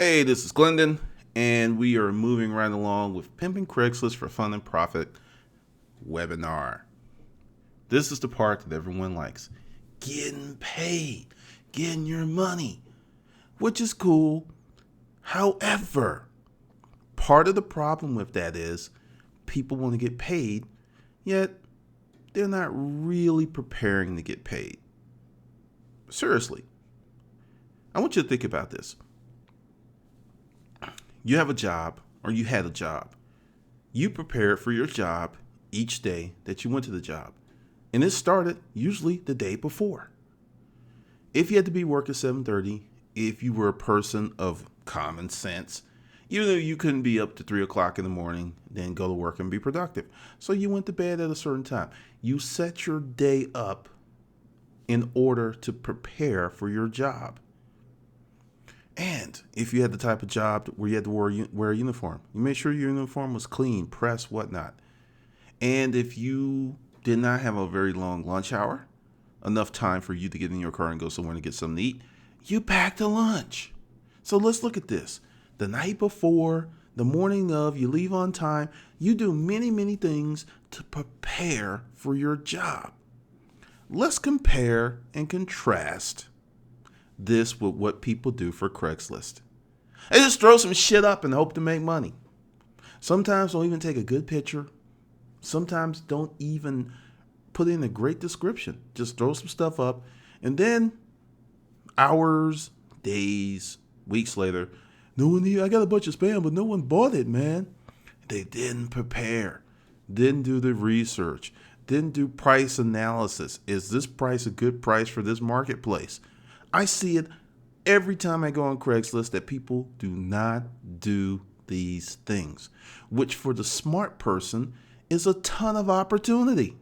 Hey, this is Glendon, and we are moving right along with Pimping Craigslist for Fun and Profit webinar. This is the part that everyone likes. Getting paid, getting your money, which is cool. However, part of the problem with that is people want to get paid, yet they're not really preparing to get paid. Seriously, I want you to think about this. You have a job, or you had a job. You prepared for your job each day that you went to the job. And it started usually the day before. If you had to be work at 7:30, if you were a person of common sense, even though you couldn't be up to 3 o'clock in the morning, then go to work and be productive. So you went to bed at a certain time. You set your day up in order to prepare for your job. And if you had the type of job where you had to wear a uniform, you made sure your uniform was clean, pressed, whatnot. And if you did not have a very long lunch hour, enough time for you to get in your car and go somewhere to get something to eat, you packed a lunch. So let's look at this. The night before, the morning of, you leave on time, you do many, many things to prepare for your job. Let's compare and contrast this with what people do for Craigslist. They just throw some shit up and hope to make money. Sometimes don't even take a good picture. Sometimes don't even put in a great description. Just throw some stuff up. And then hours, days, weeks later, I got a bunch of spam, but no one bought it, man. They didn't prepare, didn't do the research, didn't do price analysis. Is this price a good price for this marketplace? I see it every time I go on Craigslist that people do not do these things, which for the smart person is a ton of opportunity.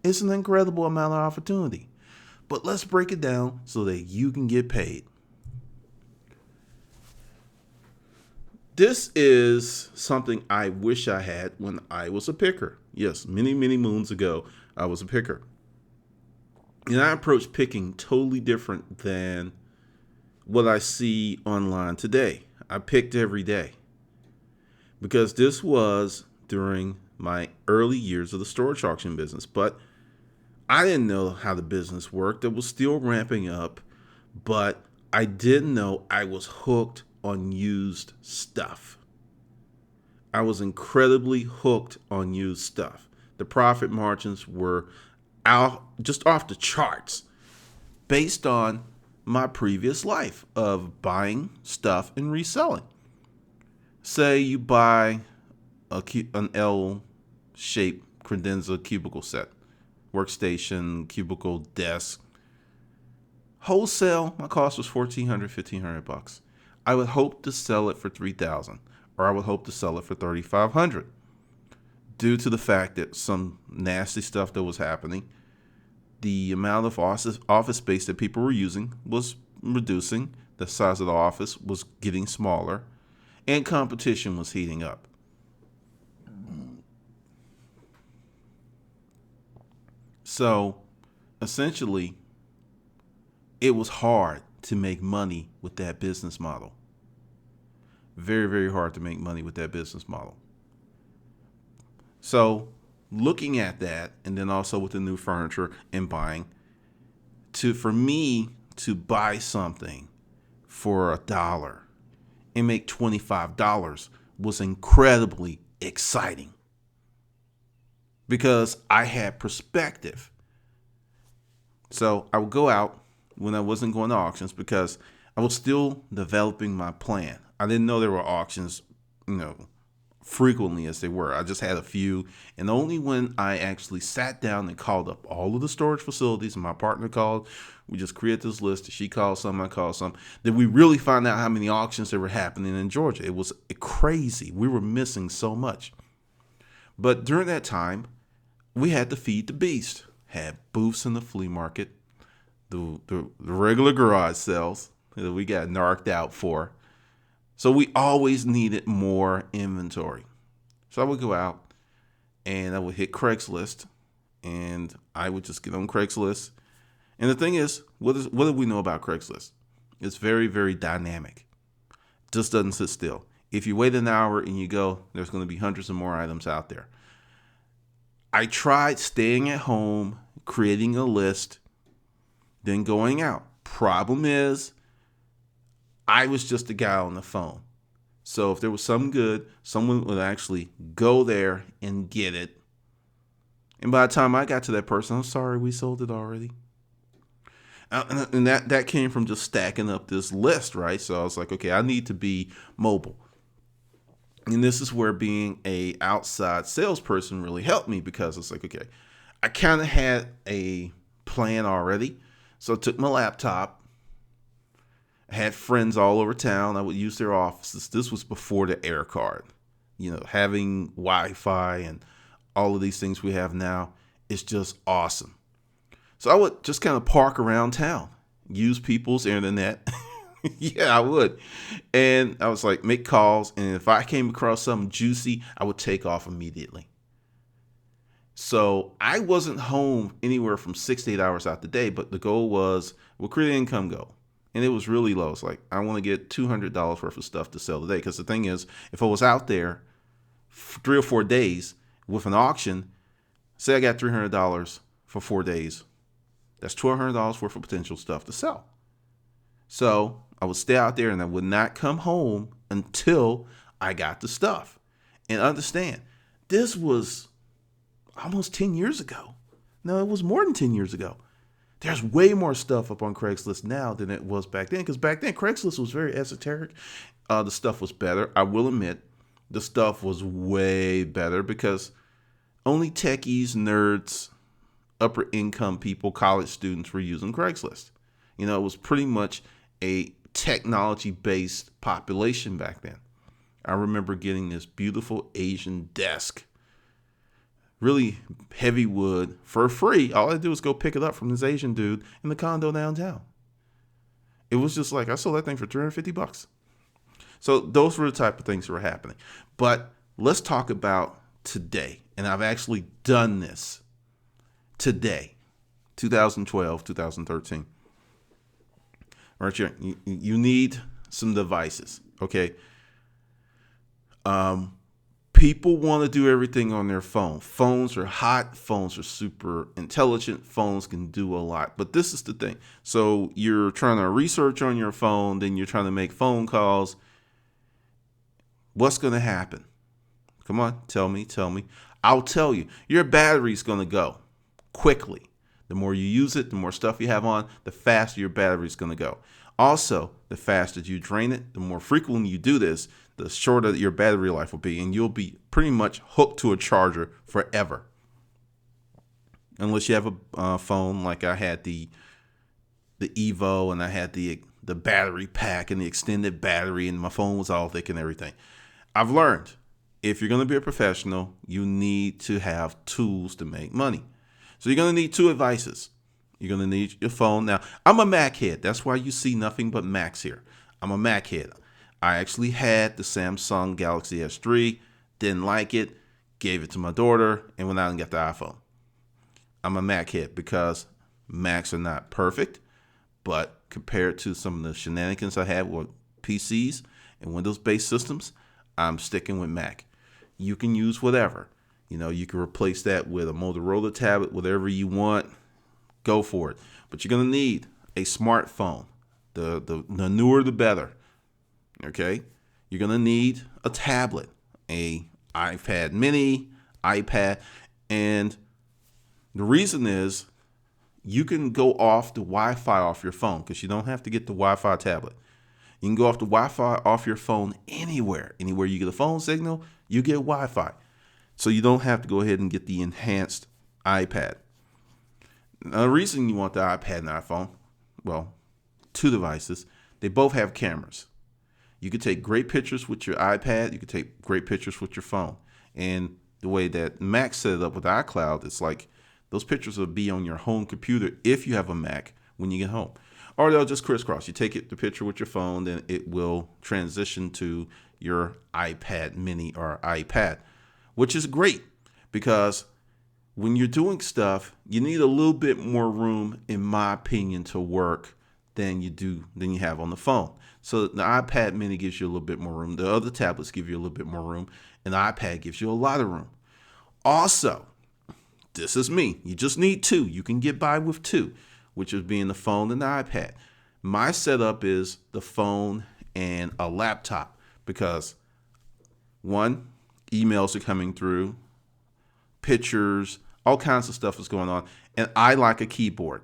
It's an incredible amount of opportunity. But let's break it down so that you can get paid. This is something I wish I had when I was a picker. Yes, many, many moons ago, I was a picker. And I approach picking totally different than what I see online today. I picked every day because this was during my early years of the storage auction business. But I didn't know how the business worked. It was still ramping up, but I didn't know I was hooked on used stuff. I was incredibly hooked on used stuff. The profit margins were out just off the charts based on my previous life of buying stuff and reselling. Say you buy an L-shaped credenza cubicle set, workstation, cubicle, desk. Wholesale, my cost was $1,400, $1,500. I would hope to sell it for $3,000, or I would hope to sell it for $3,500. Due to the fact that some nasty stuff that was happening, the amount of office space that people were using was reducing, the size of the office was getting smaller, and competition was heating up. So, essentially, it was hard to make money with that business model. Very, very hard to make money with that business model. So, looking at that, and then also with the new furniture and buying, for me to buy something for $1 and make $25 was incredibly exciting because I had perspective. So I would go out when I wasn't going to auctions because I was still developing my plan. I didn't know there were auctions, frequently as they were. I just had a few. And only when I actually sat down and called up all of the storage facilities, and my partner called, we just created this list. She called some, I called some. Then we really found out how many auctions there were happening in Georgia. It was crazy. We were missing so much. But during that time, we had to feed the beast. Had booths in the flea market, the regular garage sales that we got narked out for. So we always needed more inventory. So I would go out and I would hit Craigslist and I would just get on Craigslist. And the thing is, what do we know about Craigslist? It's very, very dynamic. Just doesn't sit still. If you wait an hour and you go, there's going to be hundreds of more items out there. I tried staying at home, creating a list, then going out. Problem is, I was just a guy on the phone. So if there was something good, someone would actually go there and get it. And by the time I got to that person, I'm sorry, we sold it already. And that came from just stacking up this list, right? So I was like, okay, I need to be mobile. And this is where being a outside salesperson really helped me, because it's like, okay, I kind of had a plan already. So I took my laptop. I had friends all over town. I would use their offices. This was before the air card. Having Wi-Fi and all of these things we have now is just awesome. So I would just kind of park around town, use people's internet. Yeah, I would. And I was like, make calls. And if I came across something juicy, I would take off immediately. So I wasn't home anywhere from 6 to 8 hours out the day, but the goal was, what create an income goal? And it was really low. It's like, I want to get $200 worth of stuff to sell today. Because the thing is, if I was out there 3 or 4 days with an auction, say I got $300 for 4 days, that's $1,200 worth of potential stuff to sell. So I would stay out there and I would not come home until I got the stuff. And understand, this was almost 10 years ago. No, it was more than 10 years ago. There's way more stuff up on Craigslist now than it was back then. Because back then, Craigslist was very esoteric. The stuff was better. I will admit, the stuff was way better because only techies, nerds, upper income people, college students were using Craigslist. It was pretty much a technology-based population back then. I remember getting this beautiful Asian desk, really heavy wood, for free. All I did was go pick it up from this Asian dude in the condo downtown. It was just like, I sold that thing for $350. So those were the type of things that were happening. But let's talk about today. And I've actually done this today, 2012, 2013. Right here, you need some devices, okay? People want to do everything on their phone. Phones are hot. Phones are super intelligent. Phones can do a lot. But this is the thing. So you're trying to research on your phone, then you're trying to make phone calls. What's going to happen? Come on, tell me. I'll tell you. Your battery's going to go quickly. The more you use it, the more stuff you have on, the faster your battery's going to go. Also, the faster you drain it, the more frequently you do this, the shorter your battery life will be, and you'll be pretty much hooked to a charger forever. Unless you have a phone like I had the Evo, and I had the battery pack and the extended battery, and my phone was all thick and everything. I've learned, if you're going to be a professional, you need to have tools to make money. So you're going to need two devices. You're going to need your phone. Now, I'm a Mac head. That's why you see nothing but Macs here. I'm a Mac head. I actually had the Samsung Galaxy S3, didn't like it, gave it to my daughter, and went out and got the iPhone. I'm a Mac head because Macs are not perfect, but compared to some of the shenanigans I had with PCs and Windows-based systems, I'm sticking with Mac. You can use whatever. You can replace that with a Motorola tablet, whatever you want, go for it. But you're going to need a smartphone. The newer, the better. Okay? You're going to need a tablet, a iPad mini, iPad. And the reason is you can go off the Wi-Fi off your phone because you don't have to get the Wi-Fi tablet. You can go off the Wi-Fi off your phone anywhere. Anywhere you get a phone signal, you get Wi-Fi. So you don't have to go ahead and get the enhanced iPad. Now, the reason you want the iPad and the iPhone, well, two devices, they both have cameras. You can take great pictures with your iPad. You can take great pictures with your phone. And the way that Mac set it up with iCloud, it's like those pictures will be on your home computer if you have a Mac when you get home. Or they'll just crisscross. You take the picture with your phone, then it will transition to your iPad mini or iPad, which is great because when you're doing stuff, you need a little bit more room, in my opinion, to work than you have on the phone. So the iPad mini gives you a little bit more room. The other tablets give you a little bit more room, and the iPad gives you a lot of room. Also, this is me. You just need two. You can get by with two, which is being the phone and the iPad. My setup is the phone and a laptop because one, emails are coming through, pictures, all kinds of stuff is going on. And I like a keyboard.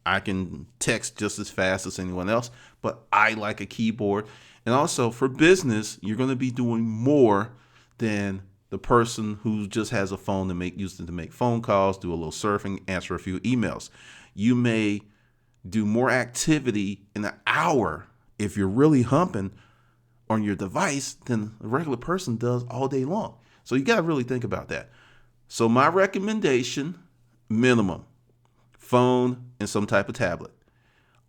I can text just as fast as anyone else, but I like a keyboard. And also for business, you're going to be doing more than the person who just has a phone use it to make phone calls, do a little surfing, answer a few emails. You may do more activity in an hour if you're really humping on your device than a regular person does all day long. So you got to really think about that. So my recommendation, minimum, phone and some type of tablet.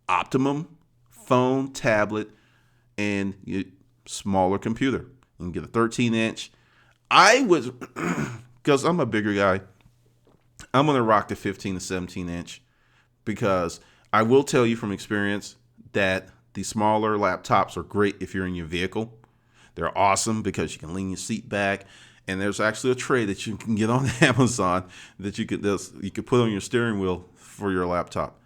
Optimum, phone, tablet, and smaller computer. You can get a 13-inch. I was, because I'm a bigger guy, I'm going to rock the 15 to 17-inch because I will tell you from experience that the smaller laptops are great if you're in your vehicle. They're awesome because you can lean your seat back. And there's actually a tray that you can get on Amazon that you could put on your steering wheel for your laptop.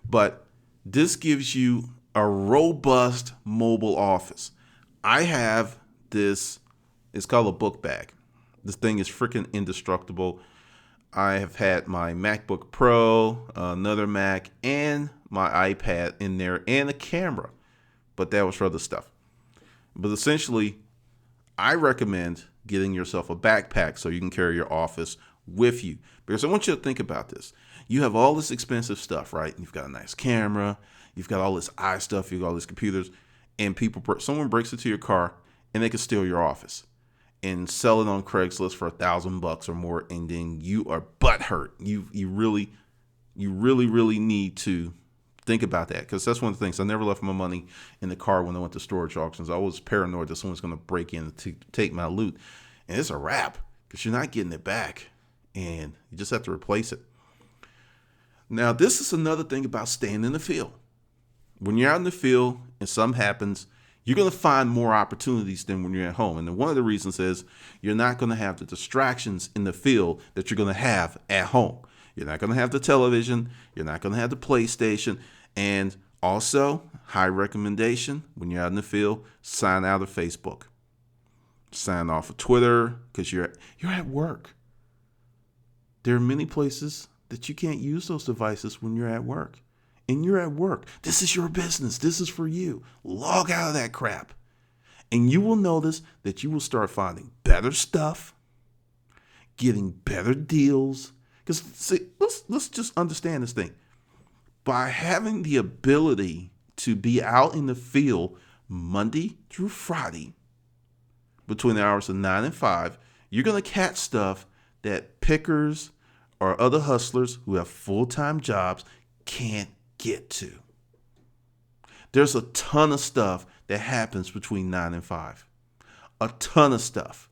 But this gives you a robust mobile office. I have this, it's called a book bag. This thing is freaking indestructible. I have had my MacBook Pro, another Mac, and my iPad in there, and a camera. But that was for other stuff. But essentially, I recommend getting yourself a backpack so you can carry your office with you. Because I want you to think about this. You have all this expensive stuff, right? You've got a nice camera. You've got all this stuff. You've got all these computers. And someone breaks into your car and they can steal your office and sell it on Craigslist for $1,000 or more. And then you are butthurt. You really need to think about that, because that's one of the things. I never left my money in the car when I went to storage auctions. I was paranoid that someone's going to break in to take my loot. And it's a wrap because you're not getting it back and you just have to replace it. Now, this is another thing about staying in the field. When you're out in the field and something happens, you're going to find more opportunities than when you're at home. And then one of the reasons is you're not going to have the distractions in the field that you're going to have at home. You're not going to have the television. You're not going to have the PlayStation. And also, high recommendation, when you're out in the field, sign out of Facebook. Sign off of Twitter because you're at work. There are many places that you can't use those devices when you're at work. And you're at work. This is your business. This is for you. Log out of that crap. And you will notice that you will start finding better stuff, getting better deals. Because see, let's just understand this thing. By having the ability to be out in the field Monday through Friday between the hours of 9 and 5, you're going to catch stuff that pickers or other hustlers who have full-time jobs can't get to. There's a ton of stuff that happens between 9 and 5. A ton of stuff.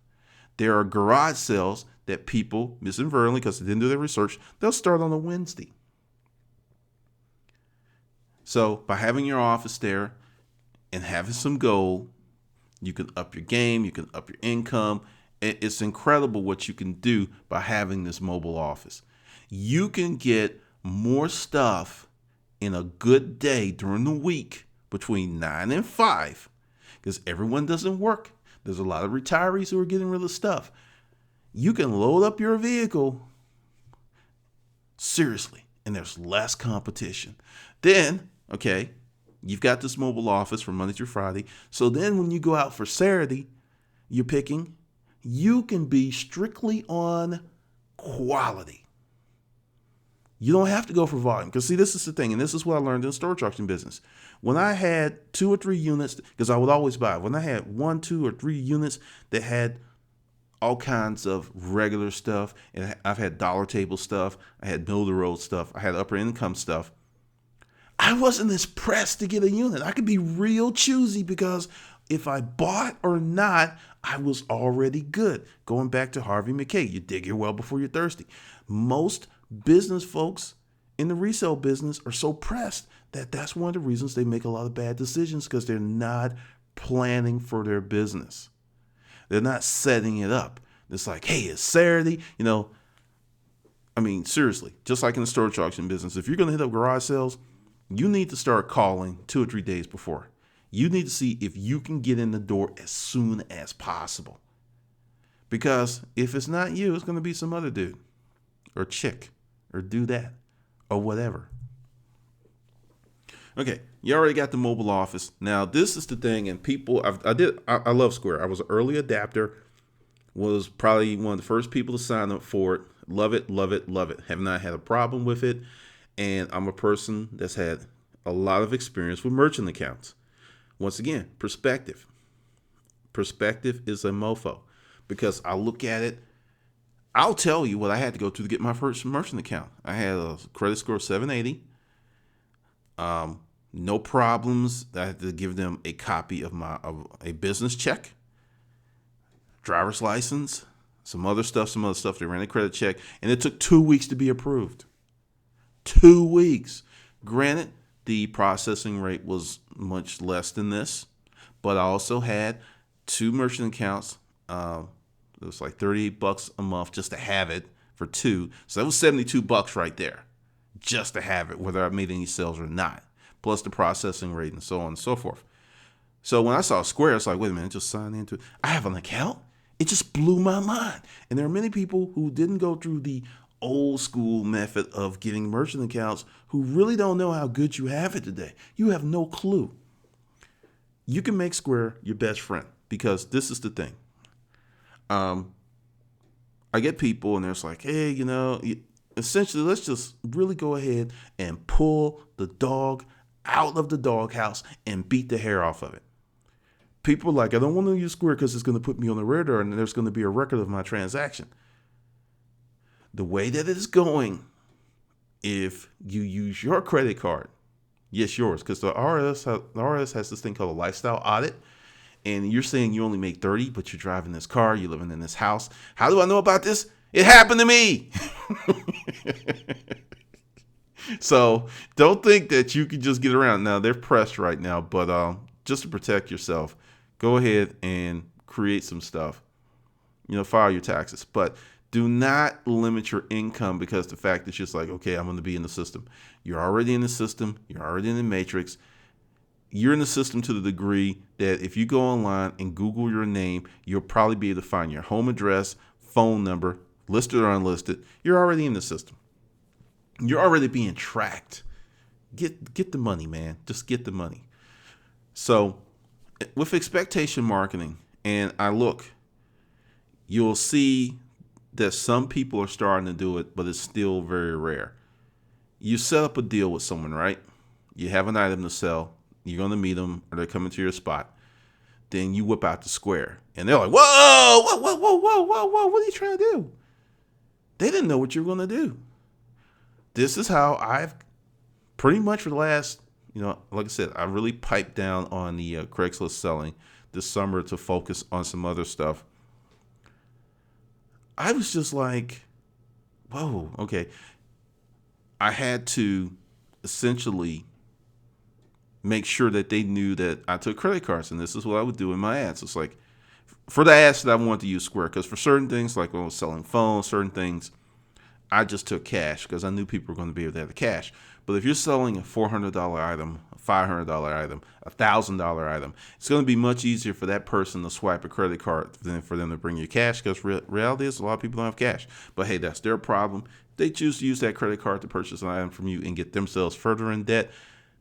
There are garage sales that people, misinadvertently, because they didn't do their research, they'll start on a Wednesday. So by having your office there and having some gold, you can up your game, you can up your income. It's incredible what you can do by having this mobile office. You can get more stuff in a good day during the week between 9 and 5 because everyone doesn't work. There's a lot of retirees who are getting rid of stuff. You can load up your vehicle seriously, and there's less competition. Then, okay, you've got this mobile office from Monday through Friday. So then when you go out for Saturday, you're picking, you can be strictly on quality. You don't have to go for volume. Because see, this is the thing, and this is what I learned in the storage auction business. When I had 2 or 3 units, because I would always buy, when I had 1, 2, or 3 units that had all kinds of regular stuff, and I've had dollar table stuff, I had middle of the road stuff, I had upper income stuff, I wasn't as pressed to get a unit. I could be real choosy because if I bought or not, I was already good. Going back to Harvey McKay, you dig your well before you're thirsty. Most business folks in the resale business are so pressed That's one of the reasons they make a lot of bad decisions, because they're not planning for their business. They're not setting it up. It's like, hey, it's Saturday. I mean, seriously, just like in the storage auction business, if you're going to hit up garage sales, you need to start calling 2 or 3 days before. You need to see if you can get in the door as soon as possible. Because if it's not you, it's going to be some other dude or chick or do that or whatever. Okay, you already got the mobile office. Now, this is the thing, and people, I love Square. I was an early adapter, was probably one of the first people to sign up for it. Love it, love it, love it. Have not had a problem with it. And I'm a person that's had a lot of experience with merchant accounts. Once again, perspective. Perspective is a mofo, because I look at it. I'll tell you what I had to go to get my first merchant account. I had a credit score of 780. No problems. I had to give them a copy of a business check, driver's license, some other stuff. They ran a credit check, and it took 2 weeks to be approved. 2 weeks. Granted, the processing rate was much less than this, but I also had 2 merchant accounts. It was like $38 a month just to have it for 2. So that was $72 right there, just to have it, whether I made any sales or not, plus the processing rate and so on and so forth. So when I saw Square, it's like, wait a minute, just sign into it. I have an account. It just blew my mind. And there are many people who didn't go through the old school method of getting merchant accounts who really don't know how good you have it today. You have no clue. You can make Square your best friend, because this is the thing. I get people and they're like, hey, essentially, let's just really go ahead and pull the dog out of the doghouse and beat the hair off of it. People are like, I don't want to use Square because it's going to put me on the radar and there's going to be a record of my transaction. The way that it is going, if you use your credit card, yes, yours, because the RS has this thing called a lifestyle audit. And you're saying you only make 30, but you're driving this car, you're living in this house. How do I know about this? It happened to me. So don't think that you can just get around. Now, they're pressed right now, but just to protect yourself, go ahead and create some stuff. File your taxes. But do not limit your income because the fact is just like, okay, I'm going to be in the system. You're already in the system. You're already in the matrix. You're in the system to the degree that if you go online and Google your name, you'll probably be able to find your home address, phone number, listed or unlisted. You're already in the system. You're already being tracked. Get the money, man. Just get the money. So with expectation marketing, and you'll see that some people are starting to do it, but it's still very rare. You set up a deal with someone, right? You have an item to sell. You're going to meet them, or they're coming to your spot. Then you whip out the Square. And they're like, whoa, what are you trying to do? They didn't know what you were going to do. This is how I've pretty much for the last, like I said, I really piped down on the Craigslist selling this summer to focus on some other stuff. I was just like, whoa, okay. I had to essentially make sure that they knew that I took credit cards, and this is what I would do in my ads. It's like, for the ads that I wanted to use Square, because for certain things, like when I was selling phones, certain things, I just took cash because I knew people were going to be able to have the cash. But if you're selling a $400 item, a $500 item, a $1,000 item, it's going to be much easier for that person to swipe a credit card than for them to bring you cash, because reality is a lot of people don't have cash. But hey, that's their problem. They choose to use that credit card to purchase an item from you and get themselves further in debt.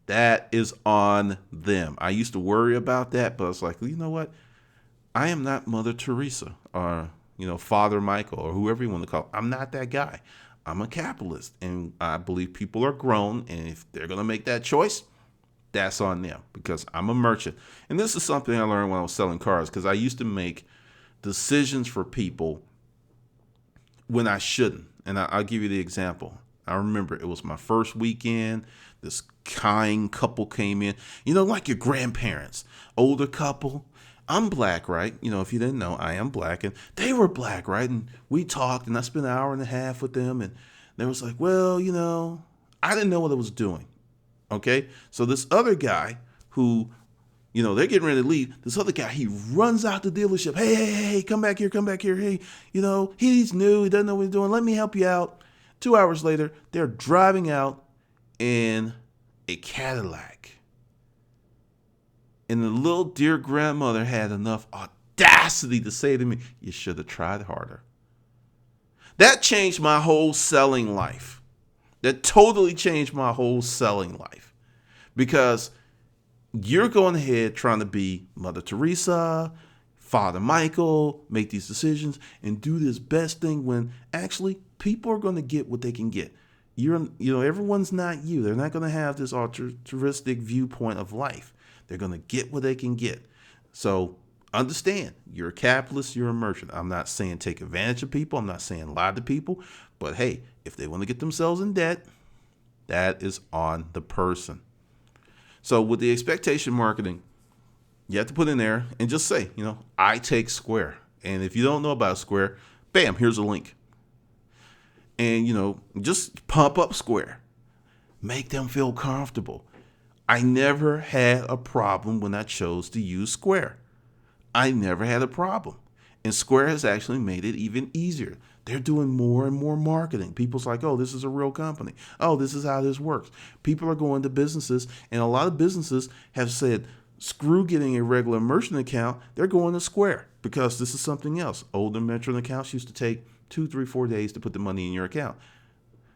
That is on them. I used to worry about that, but I was like, well, you know what? I am not Mother Teresa or, Father Michael or whoever you want to call it. I'm not that guy. I'm a capitalist, and I believe people are grown, and if they're going to make that choice, that's on them, because I'm a merchant. And this is something I learned when I was selling cars, because I used to make decisions for people when I shouldn't. And I'll give you the example. I remember it was my first weekend. This kind couple came in, like your grandparents, older couple. I'm black, right? If you didn't know, I am black, and they were black, right? And we talked, and I spent an hour and a half with them, and they was like, well, I didn't know what I was doing. Okay. So this other guy who, they're getting ready to leave. This other guy, he runs out the dealership. Hey, come back here, come back here. Hey, he's new. He doesn't know what he's doing. Let me help you out. 2 hours later, they're driving out in a Cadillac. And the little dear grandmother had enough audacity to say to me, you should have tried harder. That changed my whole selling life. That totally changed my whole selling life. Because you're going ahead trying to be Mother Teresa, Father Michael, make these decisions and do this best thing when actually people are going to get what they can get. Everyone's not you. They're not going to have this altruistic viewpoint of life. They're going to get what they can get. So understand, you're a capitalist, you're a merchant. I'm not saying take advantage of people. I'm not saying lie to people. But hey, if they want to get themselves in debt, that is on the person. So with the expectation marketing, you have to put in there and just say, I take Square. And if you don't know about Square, bam, here's a link. And, just pump up Square. Make them feel comfortable. I never had a problem when I chose to use Square. I never had a problem. And Square has actually made it even easier. They're doing more and more marketing. People's like, oh, this is a real company. Oh, this is how this works. People are going to businesses, and a lot of businesses have said, screw getting a regular merchant account. They're going to Square because this is something else. Older merchant accounts used to take 2, 3, 4 days to put the money in your account.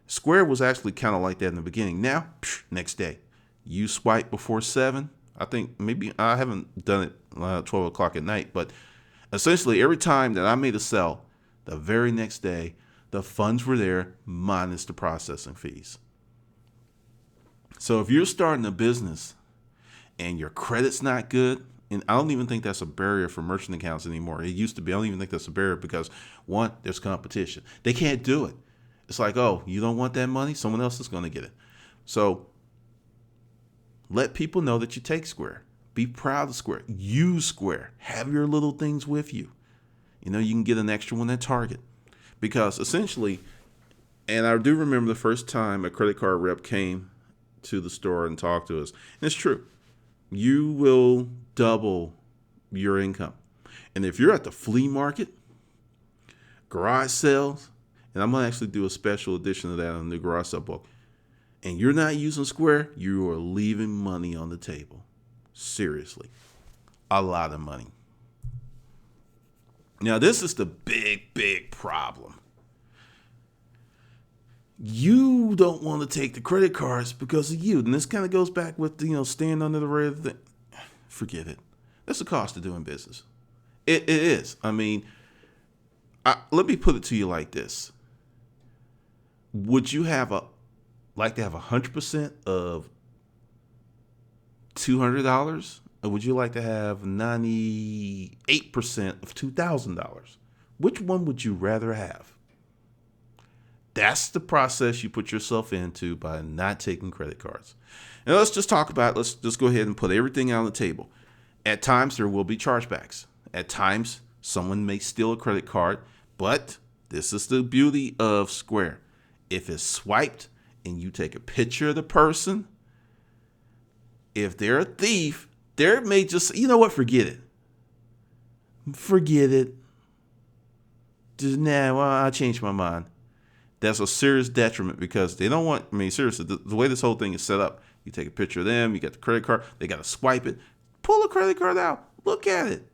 Square was actually kind of like that in the beginning. Now, next day. You swipe before 7. I think maybe I haven't done it 12 o'clock at night, but essentially every time that I made a sell, the very next day, the funds were there minus the processing fees. So if you're starting a business and your credit's not good, and I don't even think that's a barrier for merchant accounts anymore. It used to be. I don't even think that's a barrier because, one, there's competition. They can't do it. It's like, oh, you don't want that money? Someone else is going to get it. So let people know that you take Square. Be proud of Square. Use Square. Have your little things with you. You can get an extra one at Target. Because essentially, and I do remember the first time a credit card rep came to the store and talked to us. And it's true. You will double your income. And if you're at the flea market, garage sales, and I'm going to actually do a special edition of that on the garage sale book, and you're not using Square, you are leaving money on the table. Seriously. A lot of money. Now, this is the big problem. You don't want to take the credit cards because of you. And this kind of goes back with, staying under the radar thing. Forget it. That's the cost of doing business. It is. I mean, let me put it to you like this. Would you like to have 100% of $200? Or would you like to have 98% of $2,000? Which one would you rather have? That's the process you put yourself into by not taking credit cards. And let's just talk about, let's just go ahead and put everything on the table. At times, there will be chargebacks. At times, someone may steal a credit card, but this is the beauty of Square. If it's swiped and you take a picture of the person, if they're a thief, they may just, forget it. Forget it. Just, I changed my mind. That's a serious detriment because they don't want, seriously, the way this whole thing is set up, you take a picture of them, you got the credit card, they got to swipe it. Pull the credit card out. Look at it.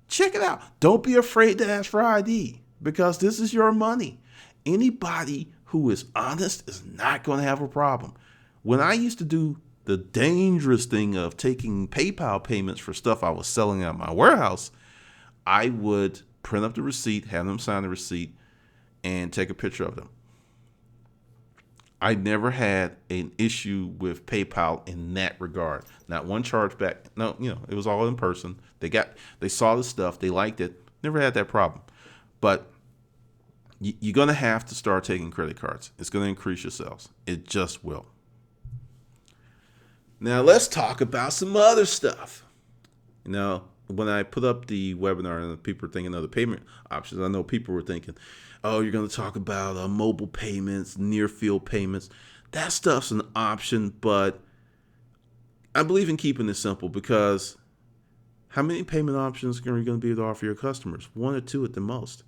Check it out. Don't be afraid to ask for ID because this is your money. Anybody who is honest is not going to have a problem. When I used to do the dangerous thing of taking PayPal payments for stuff I was selling at my warehouse, I would print up the receipt, have them sign the receipt, and take a picture of them. I never had an issue with PayPal in that regard. Not one chargeback. No, it was all in person. They saw the stuff, they liked it. Never had that problem. But you're going to have to start taking credit cards. It's going to increase your sales. It just will. Now let's talk about some other stuff. When I put up the webinar and people were thinking of the payment options, I know people were thinking, oh, you're going to talk about mobile payments, near field payments. That stuff's an option, but I believe in keeping it simple because how many payment options are you going to be able to offer your customers? One or two at the most.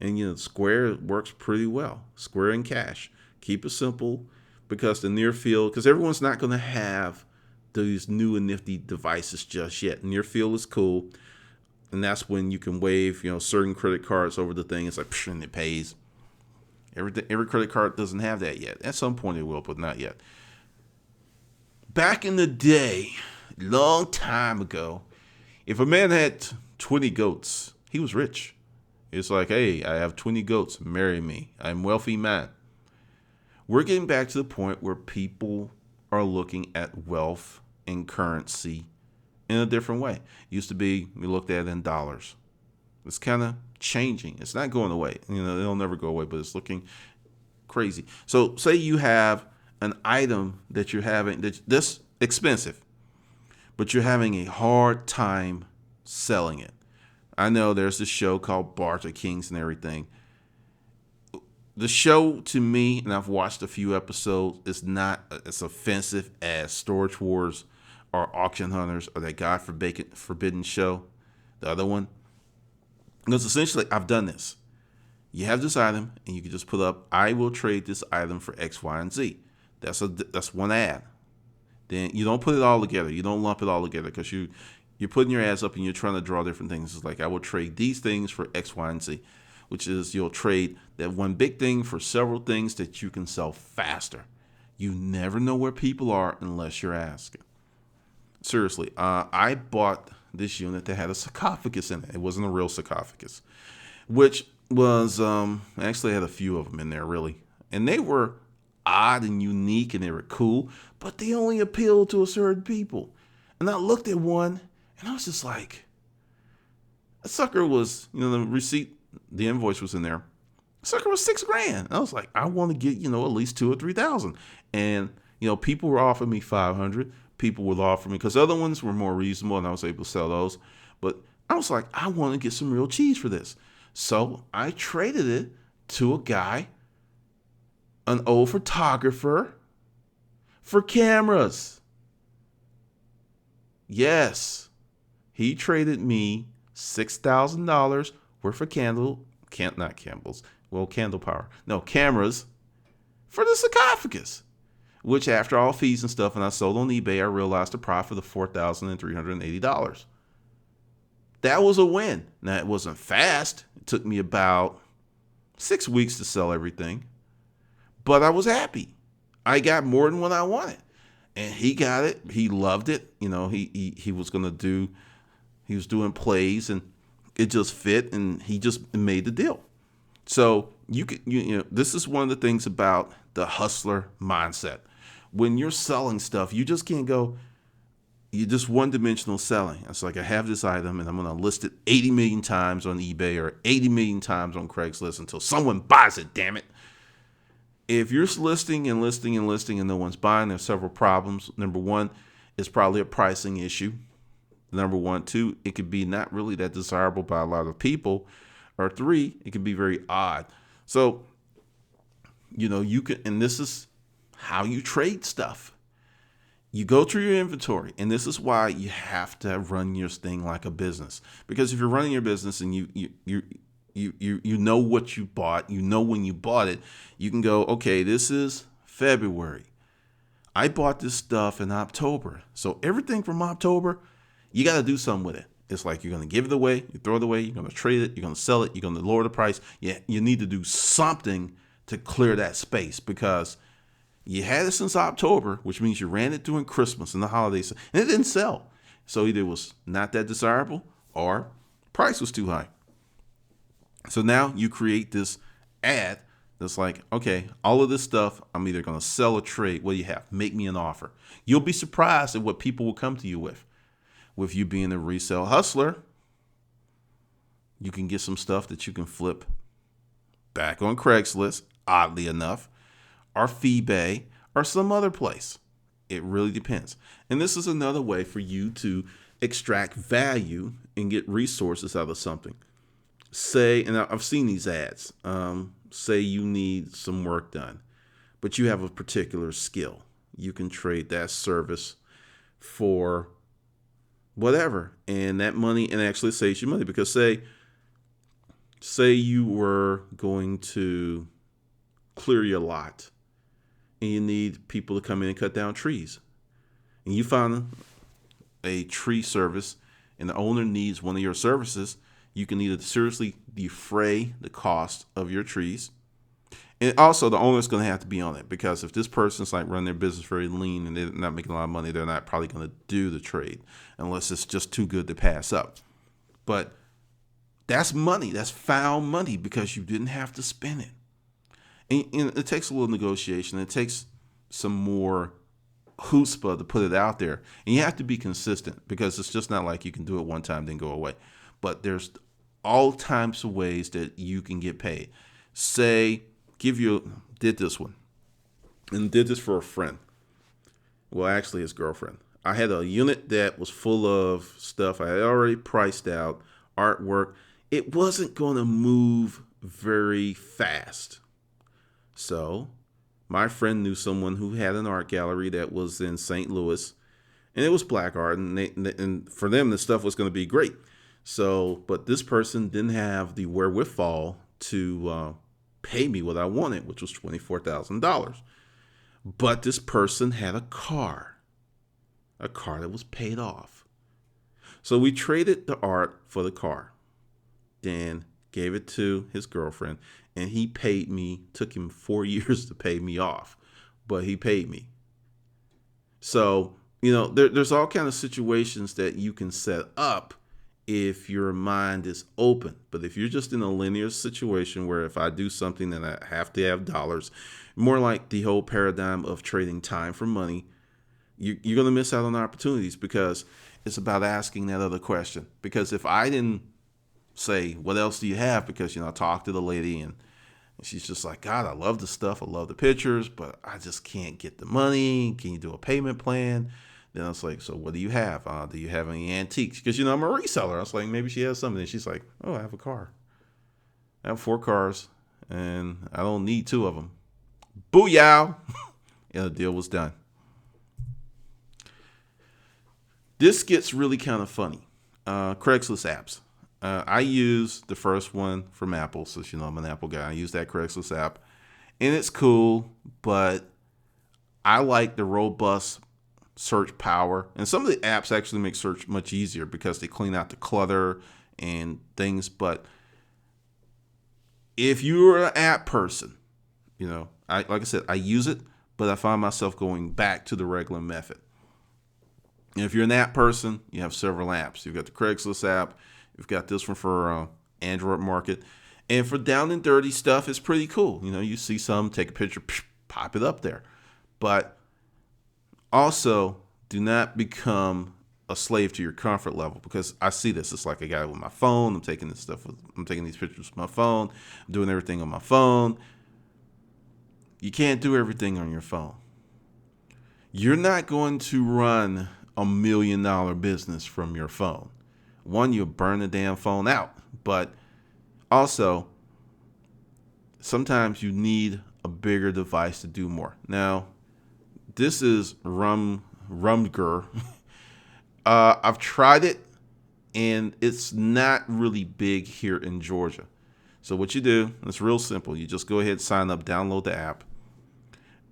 And Square works pretty well. Square and Cash. Keep it simple because the near field, because everyone's not going to have these new and nifty devices just yet. Near field is cool, and that's when you can wave certain credit cards over the thing. It's like and it pays. Every credit card doesn't have that yet. At some point it will, but not yet. Back in the day, long time ago, if a man had 20 goats, he was rich. It's like, hey, I have 20 goats. Marry me. I'm a wealthy man. We're getting back to the point where people are looking at wealth and currency in a different way. It used to be we looked at it in dollars. It's kind of changing. It's not going away. It'll never go away, but it's looking crazy. So say you have an item that you're having that's expensive, but you're having a hard time selling it. I know there's this show called Barter Kings and everything. The show, to me, and I've watched a few episodes, is not as offensive as Storage Wars or Auction Hunters or that God Forbidden show, the other one. Because essentially, I've done this. You have this item, and you can just put up, I will trade this item for X, Y, and Z. That's one ad. Then you don't put it all together. You don't lump it all together because you're putting your ads up and you're trying to draw different things. It's like, I will trade these things for X, Y, and Z, which is you'll trade that one big thing for several things that you can sell faster. You never know where people are unless you're asking. Seriously, I bought this unit that had a sarcophagus in it. It wasn't a real sarcophagus, which was actually had a few of them in there, really. And they were odd and unique and they were cool, but they only appealed to a certain people. And I looked at one and I was just like, a sucker was, the receipt, the invoice was in there. Sucker was $6,000. I was like, I want to get, at least 2,000 or 3,000. And, people were offering me 500. People would offer me, because other ones were more reasonable and I was able to sell those. But I was like, I want to get some real cheese for this. So I traded it to a guy, an old photographer, for cameras. Yes. He traded me $6,000 worth of candle cameras for the sarcophagus, which after all fees and stuff, and I sold on eBay, I realized a profit of $4,380. That was a win. Now, it wasn't fast. It took me about 6 weeks to sell everything, but I was happy. I got more than what I wanted, and he got it. He loved it. He was doing plays, and it just fit, and he just made the deal. So this is one of the things about the hustler mindset. When you're selling stuff, you just can't go, you're just one-dimensional selling. It's like, I have this item and I'm going to list it 80 million times on eBay or 80 million times on Craigslist until someone buys it, damn it. If you're listing and listing and listing and no one's buying, there's several problems. Number one, it's probably a pricing issue. Number one. Two, it could be not really that desirable by a lot of people. Or three, it can be very odd. So, you can, and this is how you trade stuff. You go through your inventory, and this is why you have to run your thing like a business. Because if you're running your business and you know what you bought, when you bought it, you can go, okay, this is February. I bought this stuff in October. So everything from October, you got to do something with it. It's like you're going to give it away, you throw it away, you're going to trade it, you're going to sell it, you're going to lower the price. Yeah, you need to do something to clear that space because you had it since October, which means you ran it during Christmas and the holidays, and it didn't sell. So either it was not that desirable or price was too high. So now you create this ad that's like, okay, all of this stuff, I'm either going to sell or trade. What do you have? Make me an offer. You'll be surprised at what people will come to you with. With you being a resale hustler, you can get some stuff that you can flip back on Craigslist, oddly enough, or eBay, or some other place. It really depends. And this is another way for you to extract value and get resources out of something. Say, and I've seen these ads, say you need some work done, but you have a particular skill. You can trade that service for whatever. And that money, and actually saves you money, because say you were going to clear your lot and you need people to come in and cut down trees. And you found a tree service and the owner needs one of your services. You can either seriously defray the cost of your trees. And also the owner's going to have to be on it, because if this person's like running their business very lean and they're not making a lot of money, they're not probably going to do the trade unless it's just too good to pass up. But that's money. That's found money because you didn't have to spend it. And it takes a little negotiation. It takes some more chutzpah to put it out there. And you have to be consistent, because it's just not like you can do it one time then go away. But there's all types of ways that you can get paid. Say, did this one and did this for a friend. Well, actually his girlfriend. I had a unit that was full of stuff I had already priced out, artwork. It wasn't going to move very fast. So my friend knew someone who had an art gallery that was in St. Louis, and it was black art, and for them the stuff was going to be great. So, but this person didn't have the wherewithal to pay me what I wanted, which was $24,000. But this person had a car that was paid off. So we traded the art for the car. Dan gave it to his girlfriend, and he paid me. Took him 4 years to pay me off, but he paid me. So, there's all kind of situations that you can set up if your mind is open. But if you're just in a linear situation where if I do something then I have to have dollars, more like the whole paradigm of trading time for money, you're going to miss out on opportunities, because it's about asking that other question. Because if I didn't say, what else do you have? Because, I talked to the lady and she's just like, God, I love the stuff. I love the pictures, but I just can't get the money. Can you do a payment plan? Then I was like, so what do you have? Do you have any antiques? Because, I'm a reseller. I was like, maybe she has something. And she's like, oh, I have a car. I have 4 cars and I don't need 2 of them. Booyah. And the deal was done. This gets really kind of funny. Craigslist apps. I use the first one from Apple. So, I'm an Apple guy. I use that Craigslist app and it's cool, but I like the robust search power. And some of the apps actually make search much easier because they clean out the clutter and things. But if you're an app person, like I said, I use it, but I find myself going back to the regular method. And if you're an app person, you have several apps. You've got the Craigslist app. You've got this one for Android market. And for down and dirty stuff, it's pretty cool. You see some, take a picture, pop it up there. But also, do not become a slave to your comfort level, because I see this. It's like a guy with my phone. I'm taking these pictures with my phone. I'm doing everything on my phone. You can't do everything on your phone. You're not going to run $1 million business from your phone. One, you'll burn the damn phone out. But also, sometimes you need a bigger device to do more. Now, this is Rumger. I've tried it, and it's not really big here in Georgia. So what you do, it's real simple. You just go ahead, sign up, download the app,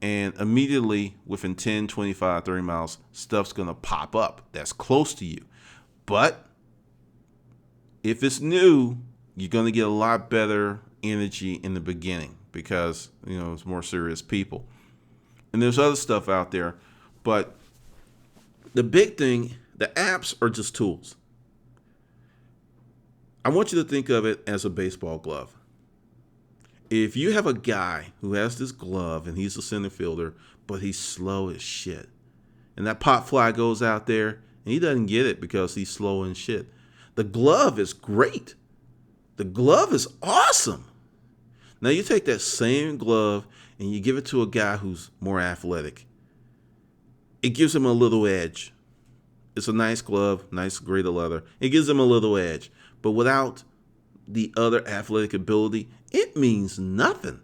and immediately within 10, 25, 30 miles, stuff's going to pop up that's close to you. But if it's new, you're going to get a lot better energy in the beginning because, it's more serious people. And there's other stuff out there. But the big thing, the apps are just tools. I want you to think of it as a baseball glove. If you have a guy who has this glove and he's a center fielder, but he's slow as shit, and that pop fly goes out there and he doesn't get it because he's slow and shit, the glove is great. The glove is awesome. Now you take that same glove and you give it to a guy who's more athletic. It gives him a little edge. It's a nice glove, nice grade of leather. It gives him a little edge. But without the other athletic ability, it means nothing.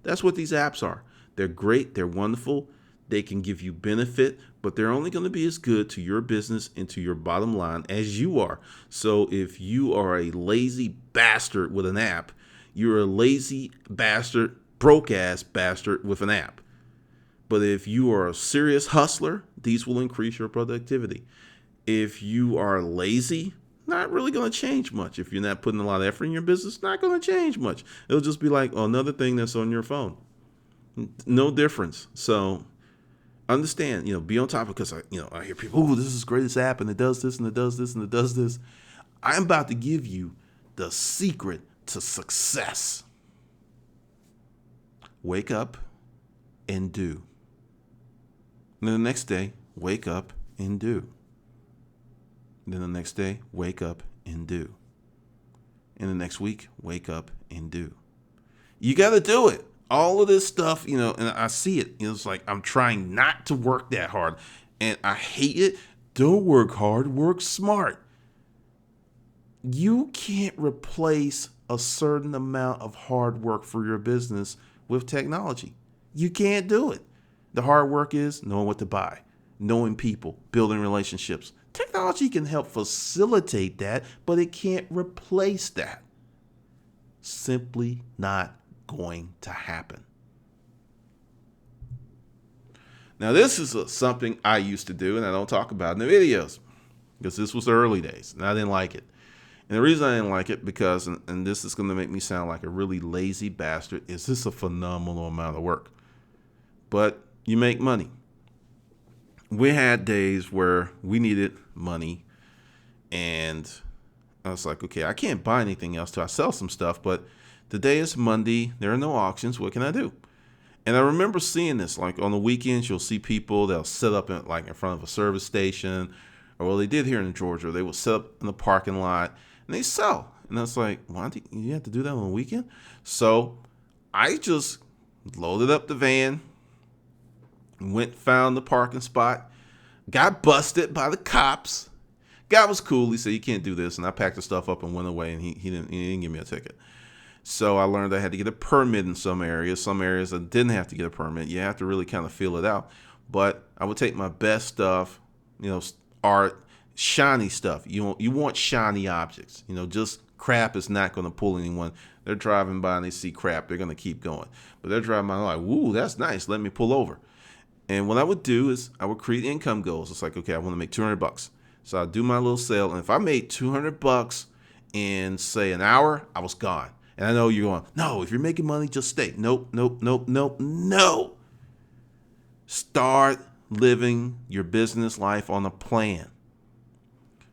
That's what these apps are. They're great. They're wonderful. They can give you benefit, but they're only going to be as good to your business and to your bottom line as you are. So if you are a lazy bastard with an app, you're a lazy bastard, broke ass bastard with an app. But if you are a serious hustler, these will increase your productivity. If you are lazy, not really going to change much. If you're not putting a lot of effort in your business, not going to change much. It'll just be like another thing that's on your phone. No difference. So understand, be on top of, because I hear people, oh, this is the greatest app and it does this and it does this and it does this. I'm about to give you the secret to success. Wake up and do. And then the next day, wake up and do. And then the next day, wake up and do. And the next week, wake up and do. You got to do it. All of this stuff, and I see it. It's like I'm trying not to work that hard. And I hate it. Don't work hard, work smart. You can't replace a certain amount of hard work for your business with technology. You can't do it. The hard work is knowing what to buy, knowing people, building relationships. Technology can help facilitate that, but it can't replace that. Simply not going to happen. Now, this is something I used to do, and I don't talk about in the videos because this was the early days, and I didn't like it. And the reason I didn't like it, because, and this is going to make me sound like a really lazy bastard, is this a phenomenal amount of work. But you make money. We had days where we needed money, and I was like, okay, I can't buy anything else till I sell some stuff, but today is Monday, there are no auctions, what can I do? And I remember seeing this, like on the weekends, you'll see people, they'll set up in front of a service station, or well, they did here in Georgia, they will set up in the parking lot, and they sell. And I was like, why do you have to do that on the weekend? So I just loaded up the van, found the parking spot, got busted by the cops. Guy was cool. He said, you can't do this. And I packed the stuff up and went away, and he didn't give me a ticket. So I learned I had to get a permit in some areas. Some areas I didn't have to get a permit. You have to really kind of feel it out. But I would take my best stuff, art, shiny stuff. You want shiny objects. Just crap is not going to pull anyone. They're driving by and they see crap. They're going to keep going. But they're driving by and like, woo, that's nice. Let me pull over. And what I would do is I would create income goals. It's like, okay, I want to make $200. So I'd do my little sale. And if I made $200 in, say, an hour, I was gone. And I know you're going, no, if you're making money, just stay. Nope. No. Start living your business life on a plan.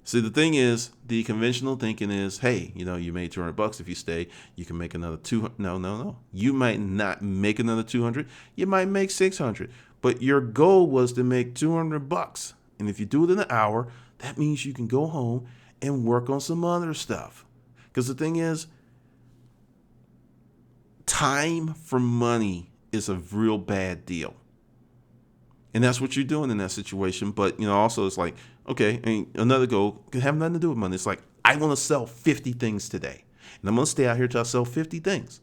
See, the thing is, the conventional thinking is, hey, you made $200. If you stay, you can make another 200. No. You might not make another 200. You might make 600. But your goal was to make $200. And if you do it in an hour, that means you can go home and work on some other stuff. Because the thing is, time for money is a real bad deal. And that's what you're doing in that situation. But, also it's like, okay, another goal can have nothing to do with money. It's like, I want to sell 50 things today. And I'm going to stay out here till I sell 50 things.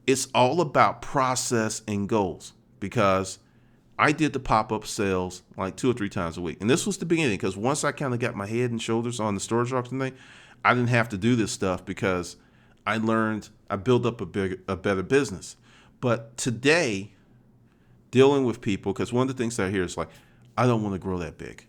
It's all about process and goals, because I did the pop-up sales like 2 or 3 times a week. And this was the beginning, because once I kind of got my head and shoulders on the storage auction thing, I didn't have to do this stuff because I built up a better business. But today, dealing with people, because one of the things that I hear is like, I don't want to grow that big.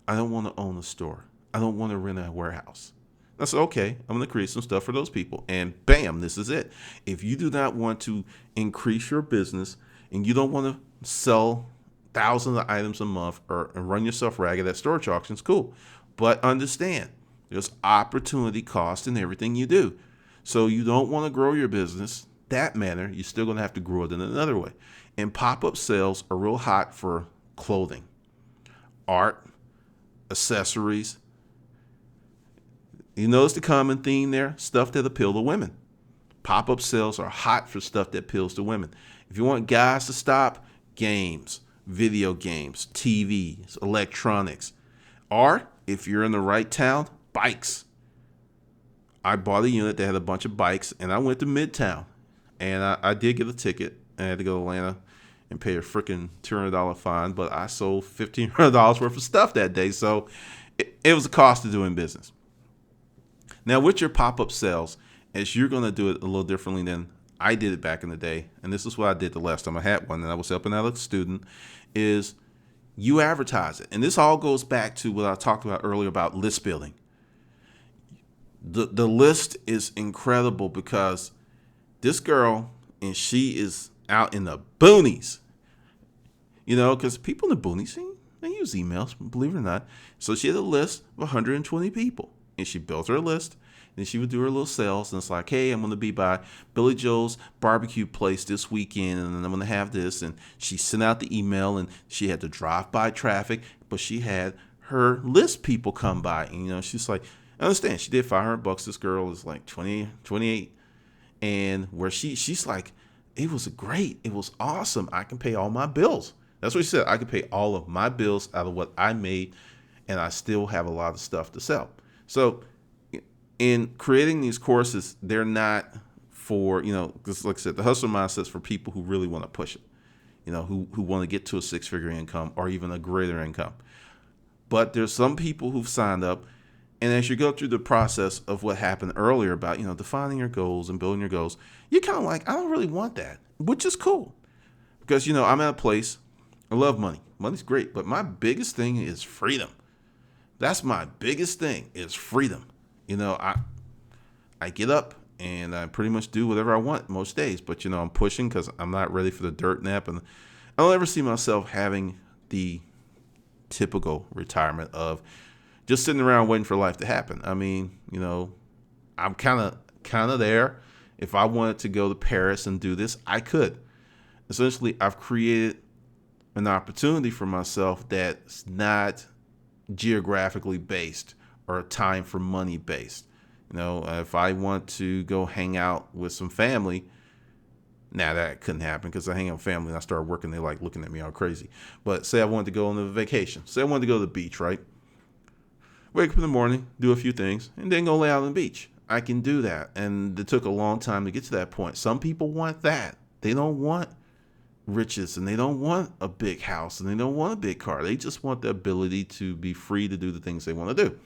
I don't want to own a store. I don't want to rent a warehouse. I said, okay, I'm going to create some stuff for those people. And bam, this is it. If you do not want to increase your business and you don't want to sell thousands of items a month and run yourself ragged at storage auctions, cool. But understand, there's opportunity cost in everything you do. So you don't want to grow your business that manner. You're still going to have to grow it in another way. And pop-up sales are real hot for clothing, art, accessories. You notice the common theme there? Stuff that appeal to women. Pop-up sales are hot for stuff that appeals to women. If you want guys to stop, games, video games, TVs, electronics. Or, if you're in the right town, bikes. I bought a unit that had a bunch of bikes, and I went to Midtown. And I did get a ticket. I had to go to Atlanta. and pay a freaking $200 fine, but I sold $1,500 worth of stuff that day. So it was a cost of doing business. Now, with your pop-up sales, as you're going to do it a little differently than I did it back in the day, and this is what I did the last time I had one, and I was helping out a student, is you advertise it. And this all goes back to what I talked about earlier about list building. The list is incredible because this girl, and she is out in the boonies, because people in the boonies, they use emails, believe it or not. So she had a list of 120 people, and she built her list. Then she would do her little sales, and it's like, hey, I'm going to be by Billy Joe's barbecue place this weekend, and I'm going to have this. And she sent out the email, and she had to drive by traffic, but she had her list people come by. And, she's like, I understand. She did $500. This girl is like 20, 28. And where she's like, it was great. It was awesome. I can pay all my bills. That's what she said. I can pay all of my bills out of what I made, and I still have a lot of stuff to sell. So in creating these courses, they're not for, because like I said, the hustle mindset's for people who really want to push it, who want to get to a six-figure income or even a greater income. But there's some people who've signed up, and as you go through the process of what happened earlier about, defining your goals and building your goals, you're kind of like, I don't really want that, which is cool. Because, I'm at a place, I love money. Money's great, but my biggest thing is freedom. That's my biggest thing is freedom. I get up and I pretty much do whatever I want most days, but I'm pushing because I'm not ready for the dirt nap, and I don't ever see myself having the typical retirement of just sitting around waiting for life to happen. I mean, I'm kind of there. If I wanted to go to Paris and do this, I could. Essentially, I've created an opportunity for myself that's not geographically based or time for money based. If I want to go hang out with some family, that couldn't happen because I hang out with family and I start working, they like looking at me all crazy. But say I wanted to go on a vacation. Say I wanted to go to the beach, right? Wake up in the morning, do a few things, and then go lay out on the beach. I can do that. And it took a long time to get to that point. Some people want that. They don't want riches, and they don't want a big house, and they don't want a big car. They just want the ability to be free to do the things they want to do.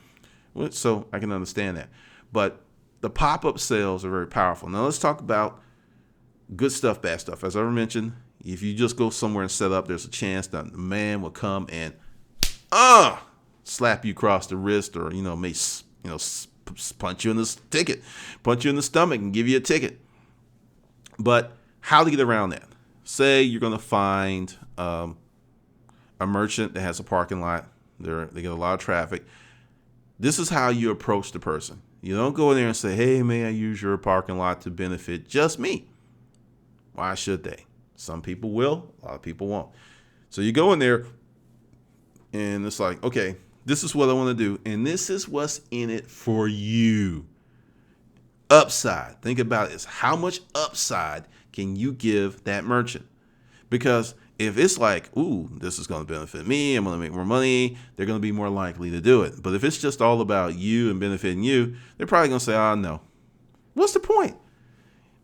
So I can understand that. But the pop-up sales are very powerful. Now let's talk about good stuff, bad stuff. As I mentioned, if you just go somewhere and set up, there's a chance that the man will come and slap you across the wrist, or may punch you in the stomach and give you a ticket. But how to get around that? Say you're going to find a merchant that has a parking lot. They get a lot of traffic. This is how you approach the person. You don't go in there and say, hey, may I use your parking lot to benefit just me? Why should they? Some people will, a lot of people won't. So you go in there and it's like, okay, this is what I want to do, and this is what's in it for you. Upside. Think about it. Is how much upside can you give that merchant? Because if it's like, ooh, this is going to benefit me, I'm going to make more money, they're going to be more likely to do it. But if it's just all about you and benefiting you, they're probably going to say, oh, no. What's the point?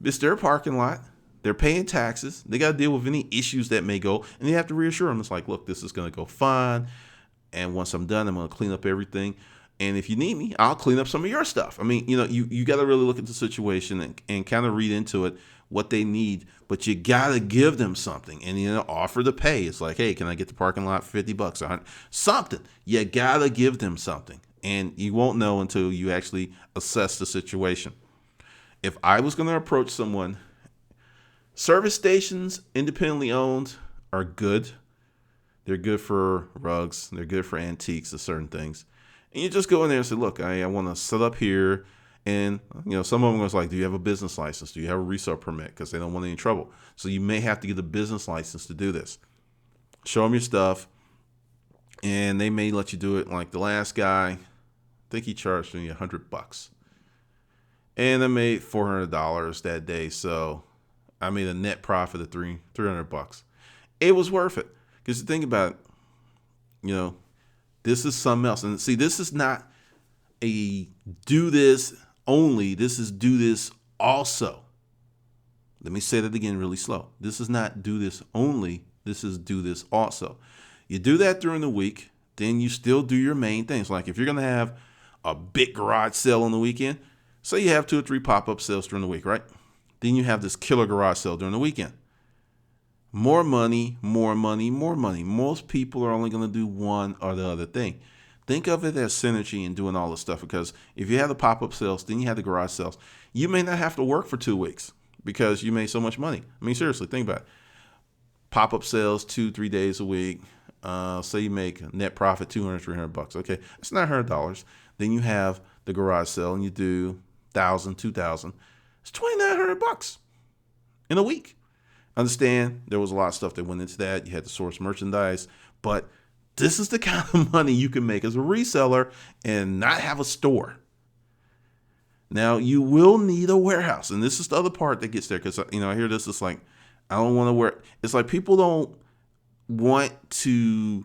It's their parking lot. They're paying taxes. They got to deal with any issues that may go. And you have to reassure them. It's like, look, this is going to go fine. And once I'm done, I'm going to clean up everything. And if you need me, I'll clean up some of your stuff. I mean, you got to really look at the situation and kind of read into it, what they need. But you got to give them something and, offer to pay. It's like, hey, can I get the parking lot for $50, $100? Something. You got to give them something. And you won't know until you actually assess the situation. If I was going to approach someone, service stations, independently owned, are good. They're good for rugs. They're good for antiques and certain things. And you just go in there and say, look, I want to set up here. And, some of them was like, do you have a business license? Do you have a resale permit? Because they don't want any trouble. So you may have to get a business license to do this. Show them your stuff. And they may let you do it. Like the last guy, I think he charged me $100. And I made $400 that day. So I made a net profit of $300. It was worth it. Because the thing about it, this is something else. And see, this is not a do this only. This is do this also. Let me say that again really slow. This is not do this only. This is do this also. You do that during the week, then you still do your main things. Like if you're going to have a big garage sale on the weekend, say you have 2 or 3 pop-up sales during the week, right? Then you have this killer garage sale during the weekend. More money, more money, more money. Most people are only going to do one or the other thing. Think of it as synergy and doing all this stuff, because if you have the pop-up sales, then you have the garage sales. You may not have to work for 2 weeks because you made so much money. I mean, seriously, think about it. Pop-up sales 2-3 days a week. Say you make a net profit $200-$300. Okay, it's $900. Then you have the garage sale and you do $1,000-$2,000. It's $2,900 in a week. Understand there was a lot of stuff that went into that. You had to source merchandise, but this is the kind of money you can make as a reseller and not have a store. Now you will need a warehouse, and this is the other part that gets there, because I hear this. It's like I don't want to wear. It's like people don't want to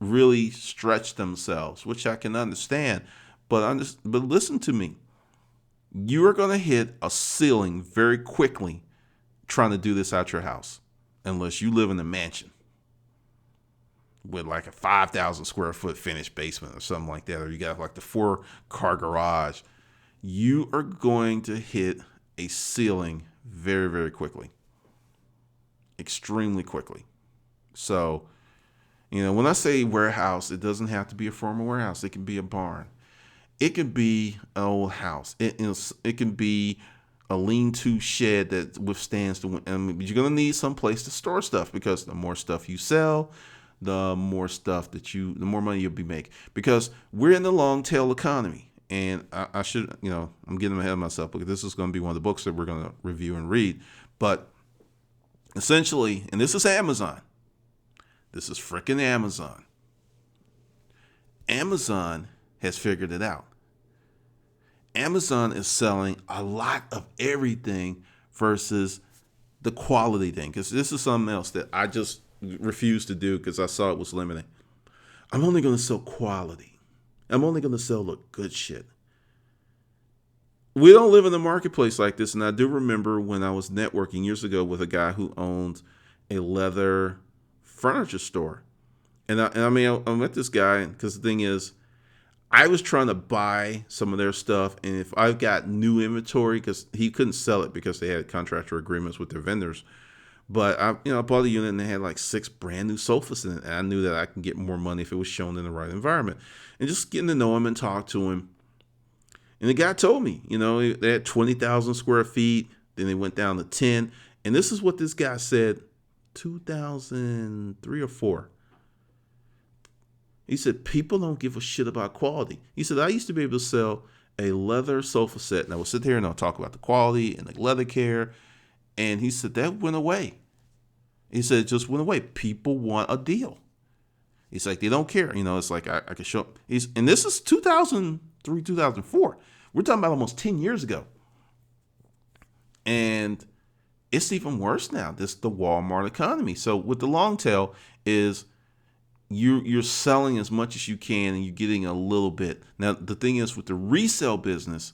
really stretch themselves, which I can understand. But listen to me. You are going to hit a ceiling very quickly trying to do this at your house, unless you live in a mansion with like a 5,000 square foot finished basement or something like that, or you got like the 4-car garage. You are going to hit a ceiling very, very quickly, extremely quickly. So, when I say warehouse, it doesn't have to be a formal warehouse. It can be a barn. It can be an old house. It can be a lean-to shed that withstands the wind. But you're going to need some place to store stuff, because the more stuff you sell, the more money you'll be making. Because we're in the long tail economy. And I should, I'm getting ahead of myself, because this is going to be one of the books that we're going to review and read. But essentially, and this is Amazon. This is freaking Amazon. Amazon has figured it out. Amazon is selling a lot of everything versus the quality thing. Because this is something else that I just refused to do because I saw it was limiting. I'm only going to sell quality. I'm only going to sell the good shit. We don't live in a marketplace like this. And I do remember when I was networking years ago with a guy who owned a leather furniture store. And I met this guy because the thing is, I was trying to buy some of their stuff. And if I've got new inventory, because he couldn't sell it because they had contractor agreements with their vendors. But I bought a unit and they had like 6 brand new sofas in it. And I knew that I could get more money if it was shown in the right environment. And just getting to know him and talk to him. And the guy told me, they had 20,000 square feet. Then they went down to 10. And this is what this guy said, 2003 or 4. He said, people don't give a shit about quality. He said, I used to be able to sell a leather sofa set. And I would sit there and I'll talk about the quality and the leather care. And he said, that went away. He said, it just went away. People want a deal. He's like, they don't care. It's like I can show up. And this is 2003, 2004. We're talking about almost 10 years ago. And it's even worse now. This is the Walmart economy. So with the long tail is you're selling as much as you can and you're getting a little bit. Now, the thing is with the resale business,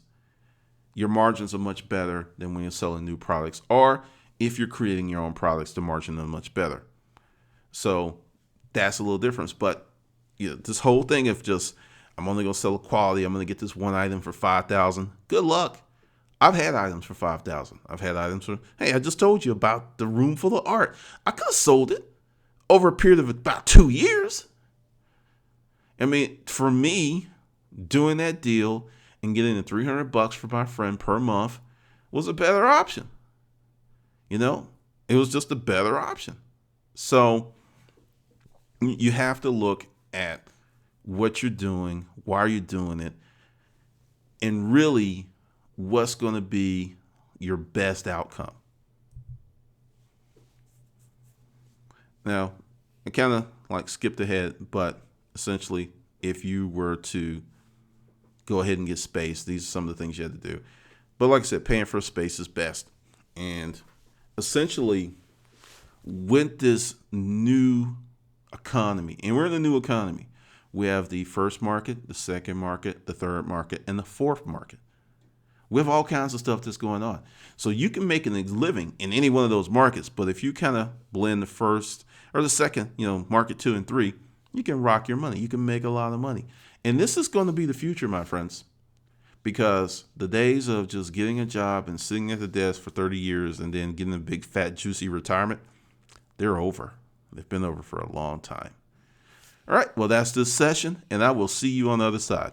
your margins are much better than when you're selling new products. Or if you're creating your own products, the margins are much better. So that's a little difference. But this whole thing of just, I'm only going to sell a quality, I'm going to get this one item for $5,000. Good luck. I've had items for $5,000. I've had items for, hey, I just told you about the room full of art. I could have sold it over a period of about 2 years. I mean, for me, doing that deal and getting the $300 for my friend per month was a better option. It was just a better option. So you have to look at what you're doing, why you're doing it, and really what's going to be your best outcome. Now, I kind of skipped ahead, but essentially, if you were to go ahead and get space, these are some of the things you had to do. But like I said, paying for space is best. And essentially, with this new economy, and we're in a new economy, we have the first market, the second market, the third market, and the fourth market. We have all kinds of stuff that's going on. So you can make a living in any one of those markets. But if you kind of blend the first or the second, market 2 and 3, you can rock your money. You can make a lot of money. And this is going to be the future, my friends, because the days of just getting a job and sitting at the desk for 30 years and then getting a big, fat, juicy retirement, they're over. They've been over for a long time. All right. Well, that's this session, and I will see you on the other side.